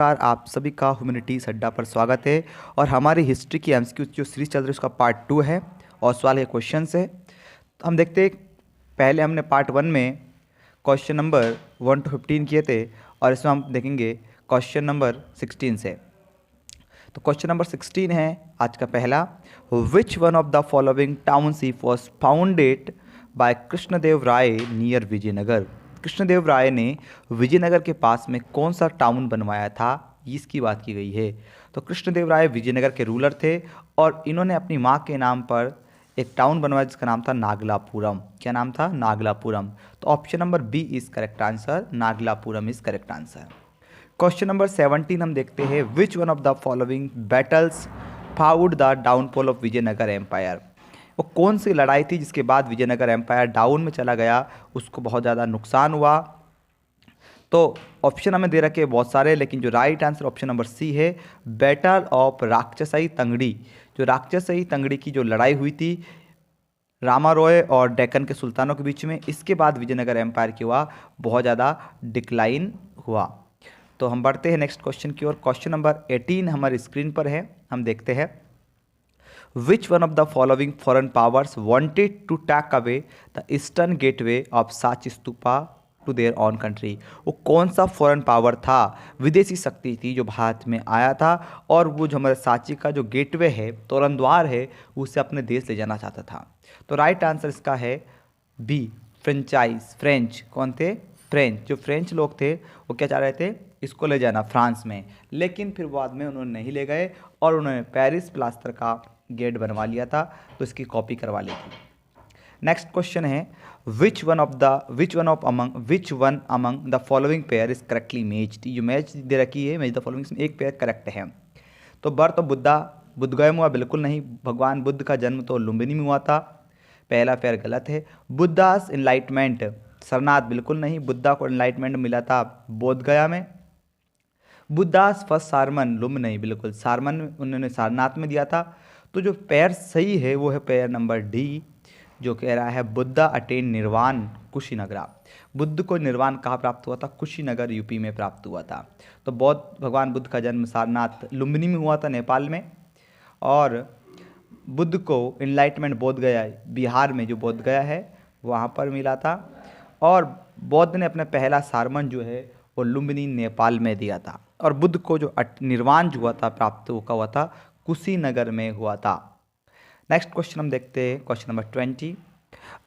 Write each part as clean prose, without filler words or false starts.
नमस्कार, आप सभी का ह्यूमैनिटीज़ अड्डा पर स्वागत है। और हमारी हिस्ट्री की एमसीक्यू जो सीरीज चल रही है उसका पार्ट 2 है और सवाल है क्वेश्चन है। तो हम देखते हैं, पहले हमने पार्ट 1 में क्वेश्चन नंबर 1 to 15 किए थे और इसमें हम देखेंगे क्वेश्चन नंबर 16 से। तो क्वेश्चन नंबर 16 है आज का पहला, which one of the following township was founded by Krishnadev Raya near Vijayanagar. Krishnadev Raya ने विजयनगर के पास में कौन सा टाउन बनवाया था, इसकी बात की गई है। तो कृष्णदेव राय विजयनगर के रूलर थे और इन्होंने अपनी माँ के नाम पर एक टाउन बनवाया जिसका नाम था नागलापुरम। क्या नाम था? नागलापुरम। तो option number B is correct answer, Nagalapuram is correct answer. Question number 17 हम देखते हैं, which one of the following battles fought the downfall of Vijayanagar empire. वो कौन सी लड़ाई थी जिसके बाद विजयनगर एम्पायर डाउन में चला गया, उसको बहुत ज़्यादा नुकसान हुआ। तो ऑप्शन हमें दे रखे बहुत सारे, लेकिन जो right answer option number C है, बैटल ऑफ राक्षसाई तंगड़ी। जो राक्षसाई तंगड़ी की जो लड़ाई हुई थी रामा रॉय और डेक्कन के सुल्तानों के बीच में, इसके बाद विजयनगर एम्पायर की हुआ बहुत ज़्यादा डिक्लाइन हुआ। तो हम बढ़ते हैं नेक्स्ट क्वेश्चन की ओर। क्वेश्चन नंबर 18 हमारी स्क्रीन पर है, हम देखते हैं, which one of the following foreign powers wanted to take away the eastern gateway of Sanchi stupa to their own country. वो कौन सा फॉरेन पावर था, विदेशी शक्ति थी जो भारत में आया था और वो जो हमारे सांची का जो गेटवे है, तोरण द्वार है, उसे अपने देश ले जाना चाहता था। तो राइट आंसर इसका है बी, फ्रेंचाइज। फ्रेंच कौन थे? फ्रेंच। जो फ्रेंच लोग थे वो क्या चाह रहे थे, इसको ले जाना फ्रांस में, लेकिन फिर बाद में उन्होंने नहीं ले गए और उन्होंने पेरिस प्लास्टर का गेट बनवा लिया था, तो इसकी कॉपी करवा ली थी। नेक्स्ट क्वेश्चन है, which one among the following pair is correctly matched. जो मैच दे रखी है, मैच द फॉलोइंग में एक पेयर करेक्ट है। तो बर्थ ऑफ बुद्धगया में हुआ, बिल्कुल नहीं। भगवान बुद्ध का जन्म तो लुम्बिनी में हुआ था, पहला पेयर गलत है। बुद्धास इनलाइटमेंट, सरनाथ, बिल्कुल नहीं। बुद्धा को इनलाइटमेंट मिला था बोधगया में। बुद्धास फर्स्ट सारमन, लुम्ब नहीं, बिल्कुल सारमन उन्होंने सारनाथ में दिया था। तो जो पेयर सही है वो है पेयर नंबर डी, जो कह रहा है बुद्धा अटेन निर्वाण कुशीनगरा। बुद्ध को निर्वाण कहाँ प्राप्त हुआ था? कुशीनगर यूपी में प्राप्त हुआ था। तो बौद्ध भगवान बुद्ध का जन्म सारनाथ लुम्बिनी में हुआ था, नेपाल में। और बुद्ध को इनलाइटमेंट बोध गया, बिहार में जो बोध गया है वहाँ पर मिला था। और बौद्ध ने अपना पहला सारमन जो है वो लुम्बिनी नेपाल में दिया था। और बुद्ध को जो निर्वाण जो हुआ था, प्राप्त हुआ था, कुशीनगर में हुआ था। नेक्स्ट क्वेश्चन हम देखते हैं, question number 20,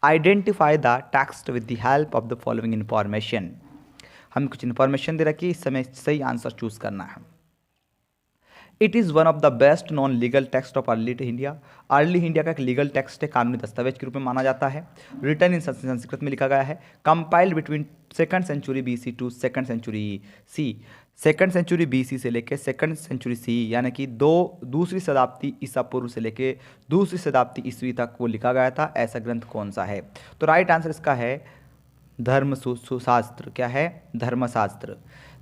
identify the text with the help of the following information. हमें कुछ इन्फॉर्मेशन दे रखी है, इस समय सही आंसर चूज करना है। It is one of the best non legal text of early India. Early India का एक लीगल टेक्स्ट है, कानूनी दस्तावेज के रूप में माना जाता है। रिटर्न इन संस्कृत में लिखा गया है। Compiled between second century BC to second century C. Second century BC से लेकर सेकंड सेंचुरी सी, यानी कि दूसरी शताब्दी ईसा पूर्व से लेकर दूसरी शताब्दी ईस्वी तक वो लिखा गया था। ऐसा ग्रंथ कौन सा है? तो राइट आंसर इसका है धर्मशास्त्र। क्या है? धर्मशास्त्र।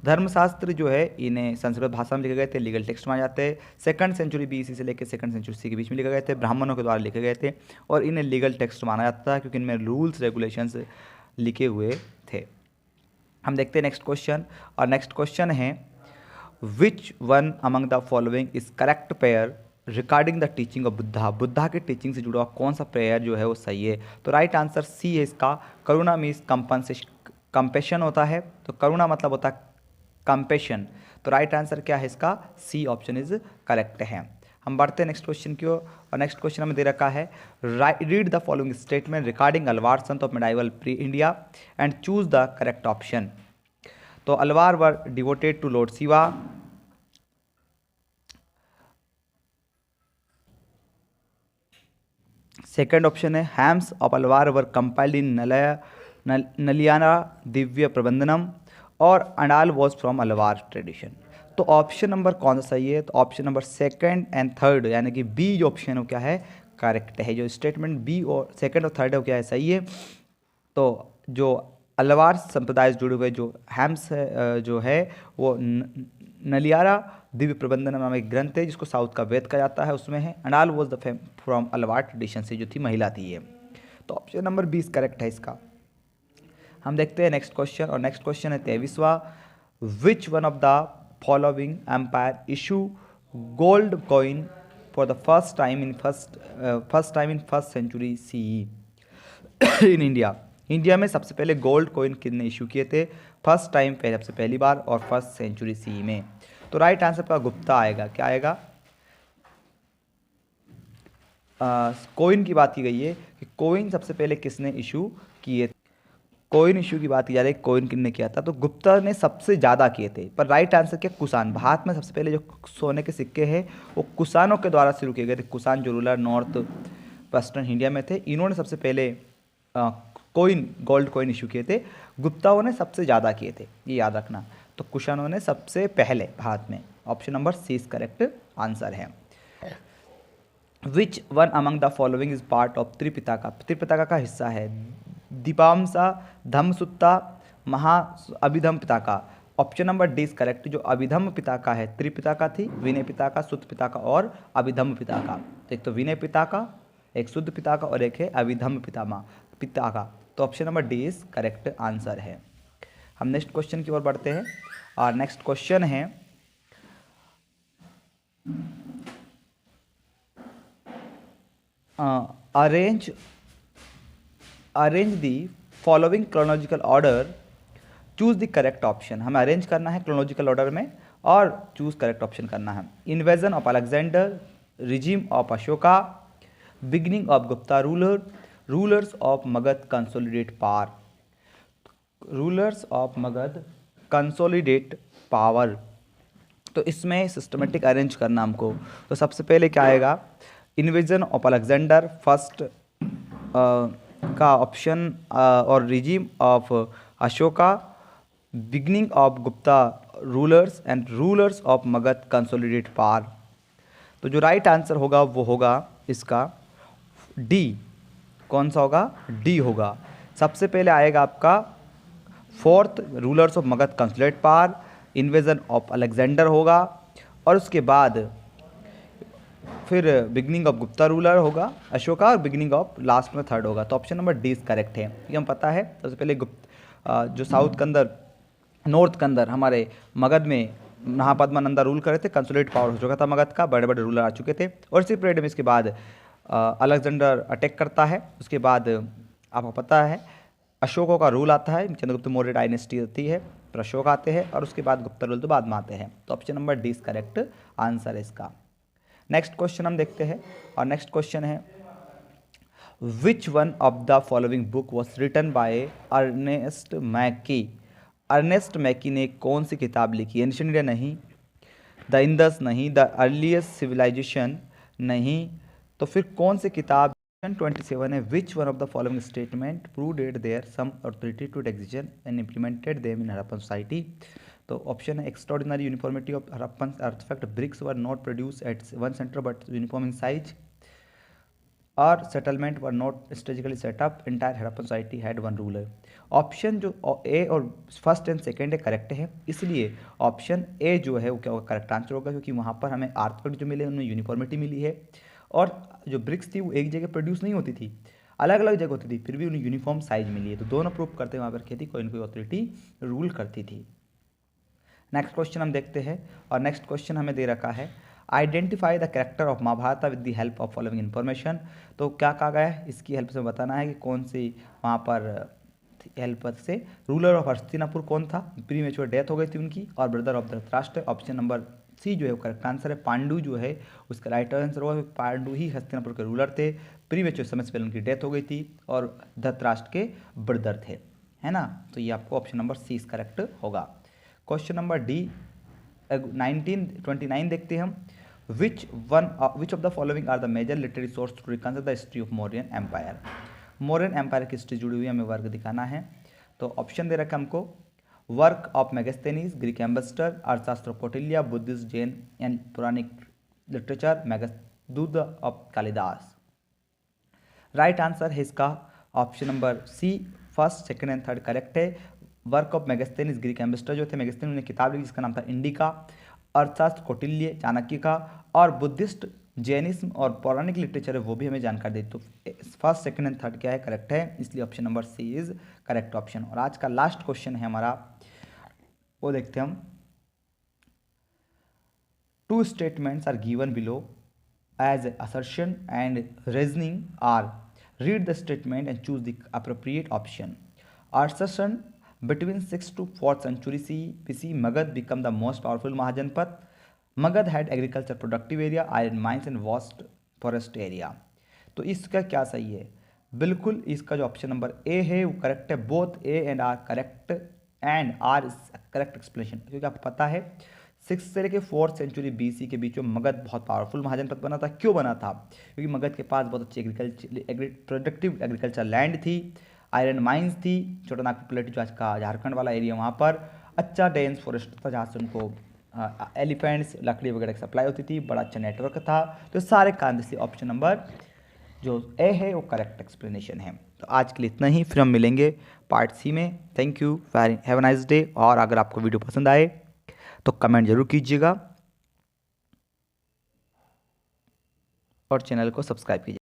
धर्मशास्त्र जो है इन्हें संस्कृत भाषा में लिखे गए थे, लीगल टेक्स्ट माने जाते हैं। सेकंड सेंचुरी BC से लेकर सेकंड सेंचुरी सी के बीच में लिखे गए थे, ब्राह्मणों के द्वारा लिखे गए थे और इन्हें लीगल टेक्स्ट माना जाता है क्योंकि इनमें रूल्स रेगुलेशंस लिखे हुए थे। हम देखते हैं नेक्स्ट क्वेश्चन, और नेक्स्ट क्वेश्चन है, which one among the following is correct pair regarding the teaching of Buddha. Buddha के टीचिंग से जुड़ा हुआ कौन सा प्रेयर जो है वो सही है? तो राइट आंसर सी है इसका, करुणा मीन्स कंपेशन होता है। तो करुणा मतलब होता है कंपेशन। तो राइट आंसर क्या है इसका? सी ऑप्शन इज करेक्ट है। हम बढ़ते हैं नेक्स्ट क्वेश्चन की ओर, और नेक्स्ट क्वेश्चन हमें दे रखा है, read the following statement regarding Alvar संत of medieval pre India and choose the correct option. तो Alvar were devoted to lord Shiva. Second option है, hymns of Alvar were compiled in Nalayira Divya Prabandham, और Andal was from Alvar tradition. तो ऑप्शन नंबर कौन सा सही है? तो option number second and third, यानी कि बी जो ऑप्शन है वो क्या है? करेक्ट है। जो स्टेटमेंट बी और सेकंड और थर्ड है वो क्या है? सही है। तो जो अलवार संप्रदाय से जुड़े हुए जो हैम्स जो है वो नलियारा दिव्य प्रबंधन नामक एक ग्रंथ है जिसको साउथ का वेद कहा जाता है, उसमें है। Andal was the from Alvar tradition से जो थी, महिला थी ये। तो ऑप्शन नंबर 20 करेक्ट है इसका। हम देखते हैं नेक्स्ट क्वेश्चन, और नेक्स्ट क्वेश्चन है 23वां, which one of the following empire issue gold coin for the first time in first century CE in India? India में सबसे पहले गोल्ड कॉइन किसने इशू किए थे फर्स्ट टाइम, सबसे पहली बार और फर्स्ट सेंचुरी सी में? तो राइट आंसर का गुप्ता आएगा। क्या आएगा? कोइन की बात की गई है कि कोइन सबसे पहले किसने इशू किए। कोइन इशू की बात की जा रही है, कोइन किसने किया था? तो गुप्ता ने सबसे ज़्यादा किए थे। पर राइट आंसर क्या? कुषाण। भारत में सबसे पहले जो सोने के सिक्के हैं वो कुषाणों के द्वारा शुरू किए गए थे। कुषाण जो रूलर नॉर्थ वेस्टर्न इंडिया में थे, इन्होंने सबसे पहले कोइन गोल्ड कोइन इशू किए थे। गुप्ताओं ने सबसे ज़्यादा किए थे, ये याद रखना। तो कुषाणों ने सबसे पहले भारत में। Option number C is correct answer है। Which one among the following is part of Tripitaka? Tripitaka का हिस्सा है Dipavamsa, Dhammasutta, Maha Abhidhamma Pitaka. Option number D is correct. जो अभिधम पिताका है, त्रिपिटका थी, विनय पिताका, शुद्ध पिताका और अभिधम पिताका। तो एक तो विनय पिताका, एक शुद्ध पिताका और एक है अभिधम पिताका। तो option number D is correct answer है। हम नेक्स्ट क्वेश्चन की ओर बढ़ते हैं और नेक्स्ट क्वेश्चन है arrange the following chronological order, choose the correct option. हमें अरेंज करना है क्रोनोलॉजिकल ऑर्डर में और चूज करेक्ट ऑप्शन करना है। Invasion of Alexander, regime of Ashoka, beginning of Gupta rulers of Magadh consolidate power. Rulers of Magadh consolidate power. तो इसमें सिस्टमेटिक अरेंज करना हमको। तो सबसे पहले क्या आएगा? इन्वेजन ऑफ अलेक्जेंडर फर्स्ट का ऑप्शन, और regime of Ashoka, beginning of Gupta rulers and rulers of Magadh consolidate power. तो जो राइट आंसर होगा वो होगा इसका डी। कौन सा होगा? डी होगा। सबसे पहले आएगा आपका fourth, rulers of Magadh consolidate power, invasion of Alexander होगा और उसके बाद फिर बिगिनिंग ऑफ गुप्ता रूलर होगा अशोका और बिगिनिंग ऑफ लास्ट में थर्ड होगा। तो option number D is correct है। ये हम पता है। सबसे पहले जो साउथ के अंदर, नॉर्थ के अंदर हमारे मगध में महापद्मानंदा रूल करे थे, कंसोलिडेट पावर हो चुका था मगध का, बड़े बड़े रूलर आ चुके थे। और इसी पीरियड में इसके बाद अलेक्जेंडर अटैक करता है। उसके बाद आपको पता है अशोकों का रूल आता है, चंद्रगुप्त मौर्य डायनेस्टी होती है, फिर अशोक आते हैं और उसके बाद गुप्ता रूल तो बाद में आते हैं। तो option number D is correct answer है इसका। नेक्स्ट क्वेश्चन हम देखते हैं और नेक्स्ट क्वेश्चन है which one of the following book was written by Ernest Mackay? Ernest Mackay ने कौन सी किताब लिखी? एंशिएंट इंडिया नहीं, द इंदस नहीं, द अर्लीस्ट सिविलाइजेशन नहीं, तो फिर कौन सी किताब? 27 है। Which one of the following statement proved their some authority to decision and implemented them in Harappan society? तो ऑप्शन है extraordinary uniformity of Harappan artefact, bricks were not produce eight one centre but uniform in size, और settlement were not strategically set up, entire Harappan society had one ruler. Option जो A और first and second है correct है, इसलिए option A जो है वो क्या होगा? करेक्ट आंसर होगा, क्योंकि वहाँ पर हमें आर्टिफैक्ट जो मिले उनमें यूनिफॉर्मिटी मिली है और जो ब्रिक्स थी वो एक जगह प्रोड्यूस नहीं होती थी, अलग अलग जगह होती थी, फिर भी उन्हें यूनिफॉर्म साइज मिली है। तो दोनों प्रूफ करते हैं वहाँ पर खेती कोई ना कोई अथॉरिटी रूल करती थी। नेक्स्ट क्वेश्चन हम देखते हैं और नेक्स्ट क्वेश्चन हमें दे रखा है identify the character of Mahabharata with the help of following information. तो क्या कहा गया है? इसकी हेल्प से बताना है कि कौन सी वहाँ पर हेल्प से रूलर ऑफ हस्तिनापुर कौन था, प्रीमेच्योर डेथ हो गई थी उनकी, और brother of Dhritarashtra. Option number C जो है वो करेक्ट आंसर है। पांडु जो है उसका राइट आंसर होगा, पांडु ही हस्तिनापुर के रूलर थे, प्रीमेच्योर समय से पहले उनकी डेथ हो गई थी और धृतराष्ट्र के ब्रदर थे, है ना। तो ये आपको ऑप्शन नंबर सी करेक्ट होगा। क्वेश्चन नंबर डी 29 देखते हैं हम। Which of the following are the major literary source to reconsider the history of Mauryan empire? Mauryan empire की हिस्ट्री जुड़ी हुई हमें वर्क दिखाना है। तो ऑप्शन दे रखा हमको work of Megasthenes, Greek ambassador, Arthashastra Kautilya, Buddhist, Jain and Puranic literature, Meghaduta of Kalidasa. Right answer है इसका option number C, first second and third correct है। Work of Megasthenes, Greek ambassador जो थे मेगास्थेनीज ने किताब लिखी जिसका नाम था इंडिका, अर्थशास्त्र कौटिल्य चाणक्य का, और बुद्धिस्ट, जैनिज्म और पौराणिक लिटरेचर है वो भी हमें जानकारी दी। तो फर्स्ट सेकंड एंड थर्ड क्या है? करेक्ट है, इसलिए option number C is correct option. और आज का लास्ट क्वेश्चन है हमारा, वो देखते हैं हम। Two statements are given below as assertion and reasoning are read the statement and choose the appropriate option. Assertion between 6th to 4th century CPC, Magad became the most powerful Mahajanpat. Magad had agriculture productive area, iron mines and vast forest area. तो इसका क्या सही है? बिल्कुल इसका जो option number A है वो करेक्ट है. Both A and R correct and R is correct explanation. क्योंकि आपको पता है 6th से लेकर 4th सेंचुरी BC के बीच में मगध बहुत पावरफुल महाजनपद बना था. क्यों बना था? क्योंकि मगध के पास बहुत अच्छी प्रोडक्टिव एग्रीकल्चर लैंड थी, आयरन माइंस थी, छोटा नागपुर प्लेट जो आज का झारखंड वाला एरिया, वहाँ पर अच्छा डेंस फॉरेस्ट था जहाँ से उनको एलिफेंट्स लकड़ी वगैरह की सप्लाई होती थी, बड़ा अच्छा नेटवर्क था. तो सारे कारण से ऑप्शन नंबर जो ए है वो करेक्ट एक्सप्लेनेशन है. तो आज के लिए इतना ही, फिर हम मिलेंगे पार्ट सी में. Thank you, have a nice day. और अगर आपको वीडियो पसंद आए तो कमेंट जरूर कीजिएगा और चैनल को सब्सक्राइब कीजिए.